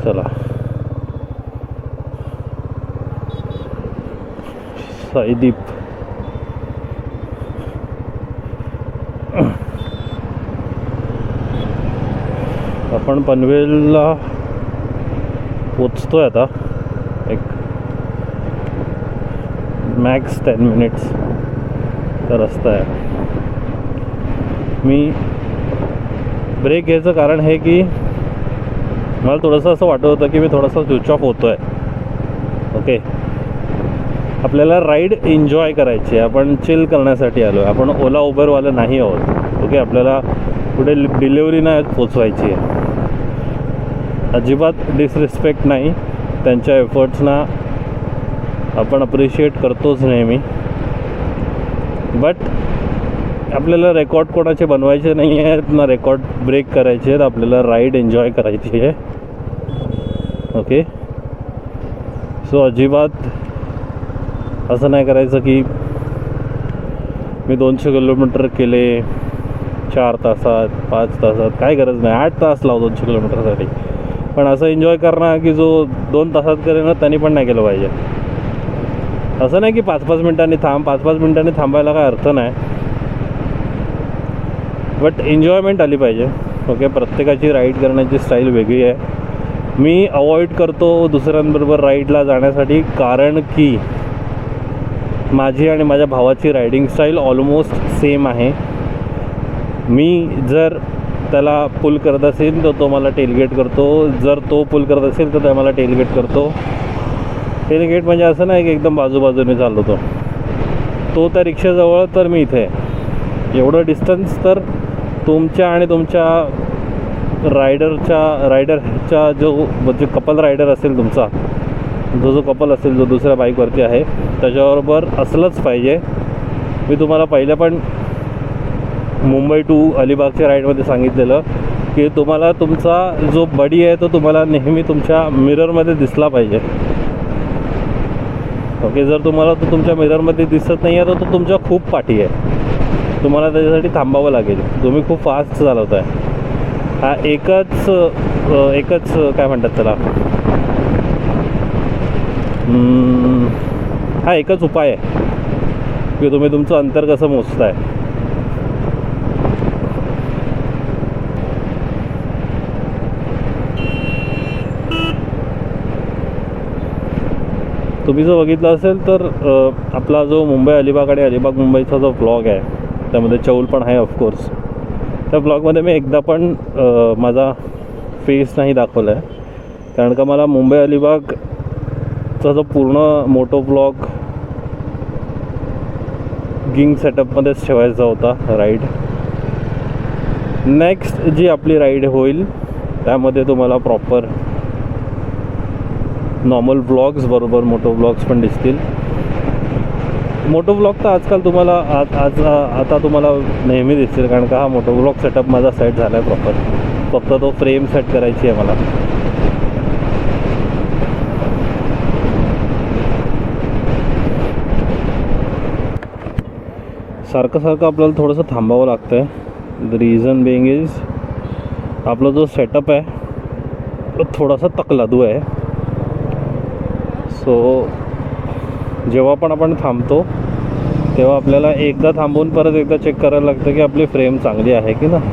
चला साईदीप आपण पनवेलला पोचतोय आता. एक मॅक्स 10 मिनिट्स चा रस्ता आहे. मी ब्रेक घ्यायचं कारण हे की मला थोडंसं असं वाटत होतं की मी थोडासा स्विच ऑफ होतो आहे. ओके, आपल्याला राईड एन्जॉय करायची आहे, आपण चिल करण्यासाठी आलो आहे, आपण ओला उबरवाले नाही आहोत. ओके, आपल्याला कुठे डिलेवरी नाही पोचवायची आहे. अजिबात डिसरिस्पेक्ट नाही, त्यांच्या एफर्ट्सना आपण अप्रिशिएट करतोच नेहमी. बट आपल्याला रेकॉर्ड कोणाचे बनवायचे नाही आहेत ना रेकॉर्ड ब्रेक करायचे आहेत. आपल्याला राईड एन्जॉय करायची आहे. ओके, सो अजिबात असं नाही करायचं की मी 200 किलोमीटर केले 4 तासात 5 तासात. काय गरज नाही, 8 तास लाव 200 किलोमीटरसाठी. पण असं एन्जॉय करणं की जो 2 तासात करेल ना त्यांनी पण नाही केलं पाहिजे. असं नाही की 5-5 मिनिटांनी थांब, 5-5 मिनिटांनी थांबायला काय अर्थ नाही. बट एन्जॉयमेंट आली पाहिजे. ओके, प्रत्येकाची राईड करण्याची स्टाईल वेगळी आहे. मी अवॉइड करतो दुसऱ्यांबरोबर राईडला जाण्यासाठी, कारण की माझी आणि माझ्या भावाची रायडिंग स्टाईल ऑलमोस्ट सेम आहे. मी जर त्याला पुल करत असेल तर तो मला टेलगेट करतो, जर तो पुल करत असेल तर त्या मला टेलगेट करतो. टेलगेट म्हणजे असं नाही की एकदम बाजूबाजूने चालवतो. तो त्या रिक्षाजवळ तर मी इथे. एवढं डिस्टन्स तर तुमच्या आणि तुमच्या रायडरच्या जो कपल रायडर असेल तुमचा, जो कपल असेल जो दुसऱ्या बाईकवरती आहे त्याच्याबरोबर असलंच पाहिजे. मी तुम्हाला पहिल्या पण मुंबई टू अलिबागच्या राईडमध्ये सांगितलेलं की तुम्हाला तुमचा जो बडी आहे तो तुम्हाला नेहमी तुमच्या मिररमध्ये दिसला पाहिजे. ओके, जर तुम्हाला तो तुमच्या मिररमध्ये दिसत नाही आहे तर तो तुमच्या खूप पाठी आहे. तुम्हाला त्याच्यासाठी थांबावं लागेल. तुम्ही खूप फास्ट चालवत आहे. हा एकच काय म्हणतात त्याला, हा एकच उपाय आहे की तुम्ही तुमचं अंतर कसं मोजताय. तुम्ही जर बघितलं असेल तर आपला जो मुंबई अलिबाग आणि अलिबाग मुंबईचा जो ब्लॉग आहे त्यामध्ये चौल पण आहे ऑफकोर्स. त्या ब्लॉगमध्ये मी एकदा पण माझा फेस नाही दाखवला आहे, कारण का मला मुंबई अलिबागचा जो पूर्ण मोटो ब्लॉग गिंग सेटअपमध्येच ठेवायचा होता राईड. नेक्स्ट जी आपली राईड होईल त्यामध्ये तुम्हाला प्रॉपर नॉर्मल ब्लॉग्स बरोबर मोटो ब्लॉग्स पण दिसतील. मोटो ब्लॉग तर आजकाल तुम्हाला आता तुम्हाला नेहमी दिसतील, कारण का हा मोटो ब्लॉग सेटअप माझा सेट झाला आहे प्रॉपर. फक्त तो फ्रेम सेट करायची आहे मला. सारखं आपल्याला थोडंसं थांबावं लागतं आहे. द रिझन बिंग इज आपला जो सेटअप आहे तो थोडासा तकलादू आहे. सो जेव्हा पण आपण थांबतो तेव्हा आपल्याला एकदा थांबून परत एकदा चेक करायला लागतं की आपली फ्रेम चांगली आहे की नाही.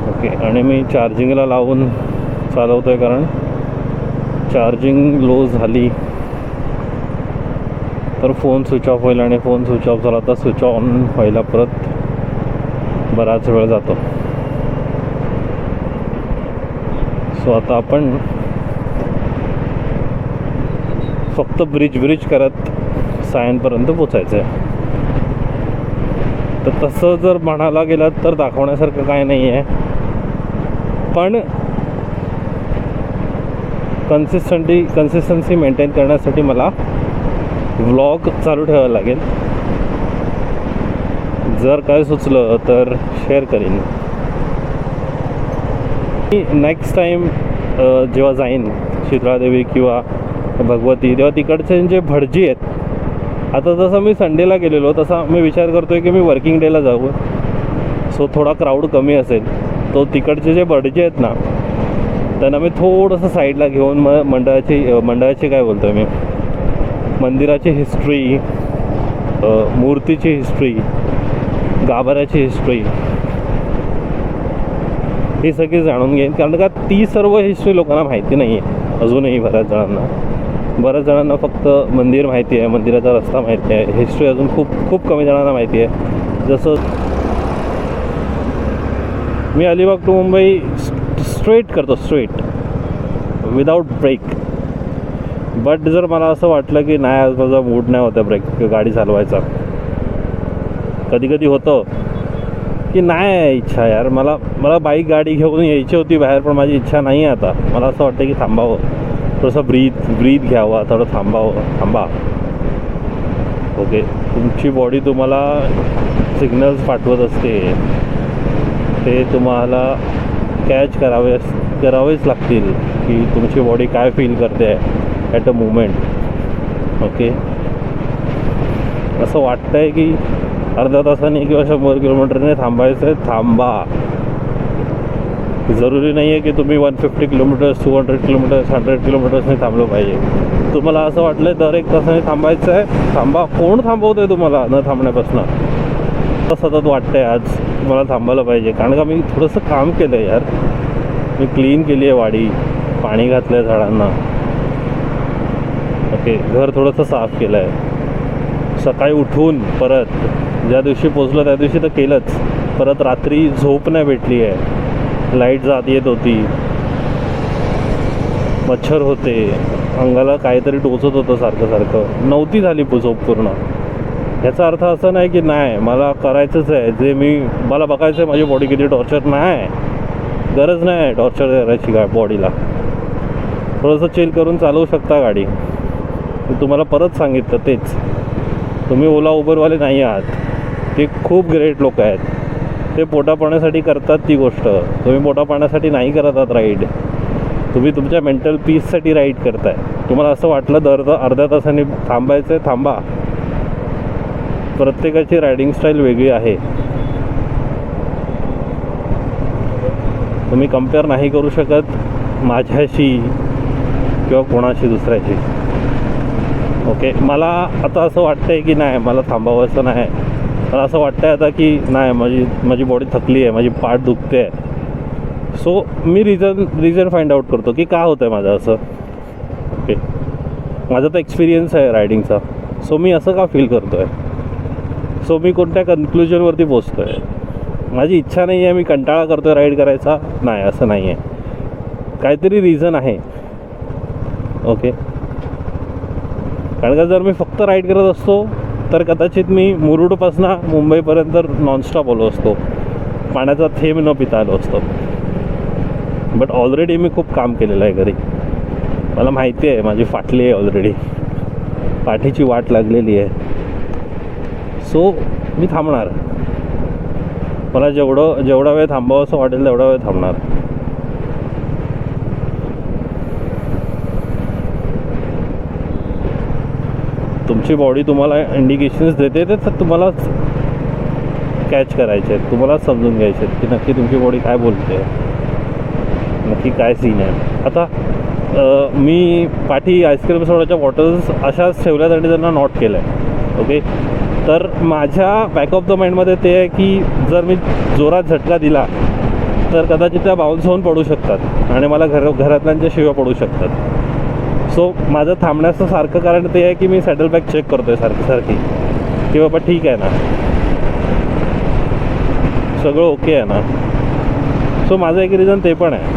ओके, आणि मी चार्जिंगला लावून चालवतो आहे, कारण चार्जिंग लो झाली तर फोन स्विच ऑफ होईल, आणि फोन स्विच ऑफ झाला तर स्विच ऑन व्हायला परत बराच वेळ जातो. सो आता आपण फक्त ब्रिज करत सायनपर्यंत पोचायचं आहे. तर तसं जर म्हणायला गेलं तर दाखवण्यासारखं काय नाही आहे, पण कन्सिस्टन्सी मेंटेन करण्यासाठी मला व्लॉग चालू ठेवायला लागेल. जर काय सुचलं तर शेअर करीन. नेक्स्ट टाईम जेव्हा जाईन शीतळादेवी किंवा भगवती, तेव्हा तिकडचे जे भटजी आहेत, आता जसं मी संडेला गेलेलो तसा मी विचार करतो आहे की मी वर्किंग डेला जाऊ. सो थोडा क्राऊड कमी असेल. तो तिकडचे जे भटजी आहेत ना त्यांना मी थोडंसं साईडला घेऊन मग मंडळाची काय बोलतो मी, मंदिराची हिस्ट्री, मूर्तीची हिस्ट्री, गाभाऱ्याची हिस्ट्री ही सगळी जाणून घेईन. कारण का ती सर्व हिस्ट्री लोकांना माहिती नाही आहे अजूनही. बऱ्याच जणांना फक्त मंदिर माहिती आहे, मंदिराचा रस्ता माहिती आहे. हिस्ट्री अजून खूप कमी जणांना माहिती आहे. जसं मी अलिबाग टू मुंबई स्ट्रेट करतो, स्ट्रेट विदाउट ब्रेक. बट जर मला असं वाटलं की नाही आज माझा मूड नाही होता ब्रेक गाडी चालवायचा, कधी होतं की नाही इच्छा यार, मला बाईक गाडी घेऊन यायची होती बाहेर, पण माझी इच्छा नाही आहे आता. मला असं वाटतं की थांबावं, थोडंसं ब्रीथ घ्यावा, थोडं थांबा. ओके, तुमची बॉडी तुम्हाला सिग्नल्स पाठवत असते, ते तुम्हाला कॅच करावेच लागतील की तुमची बॉडी काय फील करते ॲट अ मुमेंट. ओके, असं वाटतंय की अर्ध्या तासाने किंवा 100 किलोमीटरने थांबायचं आहे, थांबा. जरुरी नाही आहे की तुम्ही 150 किलोमीटर्स, 200 किलोमीटर्स, 100 किलोमीटर्सने थांबलं पाहिजे. तुम्हाला असं वाटलं दर 1 तासाने थांबायचं आहे, थांबा. कोण थांबवतं आहे तुम्हाला न थांबण्यापासून? सतत वाटतं आहे आज मला थांबायला पाहिजे. कारण का मी थोडंसं काम केलं आहे यार, मी क्लीन केली आहे वाडी, पाणी घातलं आहे झाडांना. ओके, घर थोडंसं साफ केलं आहे. सकाळी उठून परत ज्या दिवशी पोचलो त्या दिवशी तर केलंच, परत रात्री झोप नाही भेटली आहे, लाईट जात येत होती, मच्छर होते, अंगाला काहीतरी टोचत होतं सारखं, नव्हती झाली झोप पूर्ण. याचा अर्थ असं नाही की नाही मला करायचंच आहे, जे मला बघायचं आहे माझी बॉडी किती टॉर्चर. नाही, गरज नाही टॉर्चर करायची बॉडीला. थोडंसं चिल करून चालवू शकता गाडी. मी तुम्हाला परत सांगितलं तेच, तुम्ही ओला उबरवाले नाही आहात, ते खूप ग्रेट लोक आहेत, ते पोटापाण्यासाठी करतात ती गोष्ट. तुम्ही पोटापाण्यासाठी नाही करत आहात राईड, तुम्ही तुमच्या मेंटल पीससाठी राईड करताय. तुम्हाला असं वाटलं दर अर्ध्या तासाने थांबायचं आहे, थांबा. प्रत्येकाची रायडिंग स्टाईल वेगळी आहे, तुम्ही कम्पेअर नाही करू शकत माझ्याशी किंवा कोणाशी दुसऱ्याशी. ओके, मला आता असं वाटतं आहे की नाही मला थांबावं असं नाही. मला असं वाटतं आहे आता की नाही माझी बॉडी थकली आहे, माझी पाठ दुखते आहे. सो मी रिझन फाइंड आउट करतो की का होतं आहे माझं असं. ओके, माझा तर एक्सपिरियन्स आहे रायडिंगचा, सो मी असं का फील करतो आहे. सो मी कोणत्या कन्क्लुजनवरती पोचतो आहे. माझी इच्छा नाही आहे, मी कंटाळा करतो आहे राईड करायचा, नाही असं नाही आहे, काहीतरी रिझन आहे. ओके, कारण का जर मी फक्त राईड करत असतो तर कदाचित मी मुरुडपासून मुंबईपर्यंत नॉनस्टॉप आलो असतो, पाण्याचा थेंब न पिता आलो असतो. बट ऑलरेडी मी खूप काम केलेलं आहे घरी, मला माहिती आहे माझी फाटली आहे ऑलरेडी, पाठीची वाट लागलेली आहे. सो मी थांबणार, मला जेवढा वेळ थांबावं असं वाटेल तेवढा वेळ थांबणार. तुमची बॉडी तुम्हाला इंडिकेशन्स देते, ते तुम्हाला कॅच करायचे आहेत, तुम्हाला समजून घ्यायचे आहेत की नक्की तुमची बॉडी काय बोलते, नक्की काय सीन आहे. आता मी पाठी आईस्क्रीम सोडाच्या बॉटल्स अशाच ठेवल्यासाठी त्यांना नोट केलं आहे. ओके, तर माझ्या बॅक ऑफ द माइंडमध्ये ते आहे की जर मी जोरात झटका दिला तर कदाचित त्या बाउन्स होऊन पडू शकतात आणि मला घरातल्यांच्या शिव्या पडू शकतात. सो माझं थांबण्याचं सारखं कारण ते आहे की मी सॅडल बॅग चेक करतो आहे सारखी की बाबा ठीक आहे ना, सगळं ओके आहे ना. सो माझं एक रिझन ते पण आहे.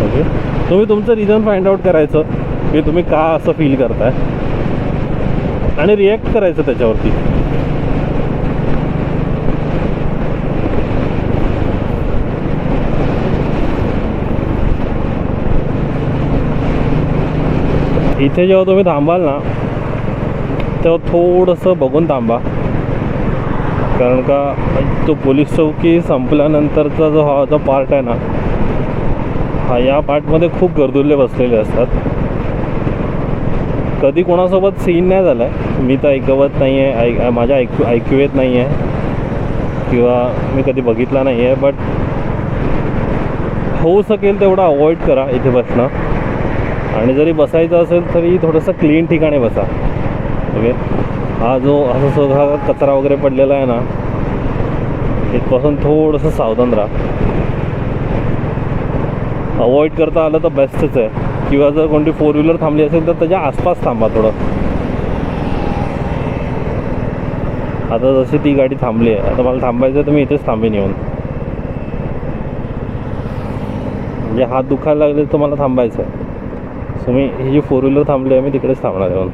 ओके, तुम्ही तुमचं रिझन फाइंड आउट करायचं की तुम्ही का असं फील करताय आणि रिॲक्ट करायचं त्याच्यावरती. इथे जेव्हा तुम्ही थांबाल ना तेव्हा थोडंसं बघून थांबा, कारण का तो पोलीस चौकी संपल्यानंतरचा जो पार्ट आहे ना, या पार्टमध्ये खूप गर्दुल्ले बसलेले असतात. कधी कोणासोबत सीन नाही झाला आहे, मी तर ऐकवत नाही आहे, माझ्या ऐकू येत नाही आहे किंवा मी कधी बघितला नाही आहे. बट होऊ शकेल तेवढं अवॉइड करा इथे बसणं. आणि जरी बसायचं असेल तरी थोडंसं क्लीन ठिकाणी बसा. ओके, हा जो असं सगळा कचरा वगैरे पडलेला आहे ना, इथपासून थोडंसं सावधान राहा. अवॉइड करता आलं तर बेस्टच आहे. किंवा जर कोणती 4 व्हीलर थांबली असेल तर त्याच्या आसपास थांबा थोडं. आता जशी ती गाडी थांबली आहे, आता मला थांबायचं आहे तर मी इथेच थांबेन येऊन. म्हणजे हात दुखायला लागले तर मला थांबायचं आहे. सो मी ही जी 4 व्हीलर थांबली आहे मी तिकडेच थांबणार आहे.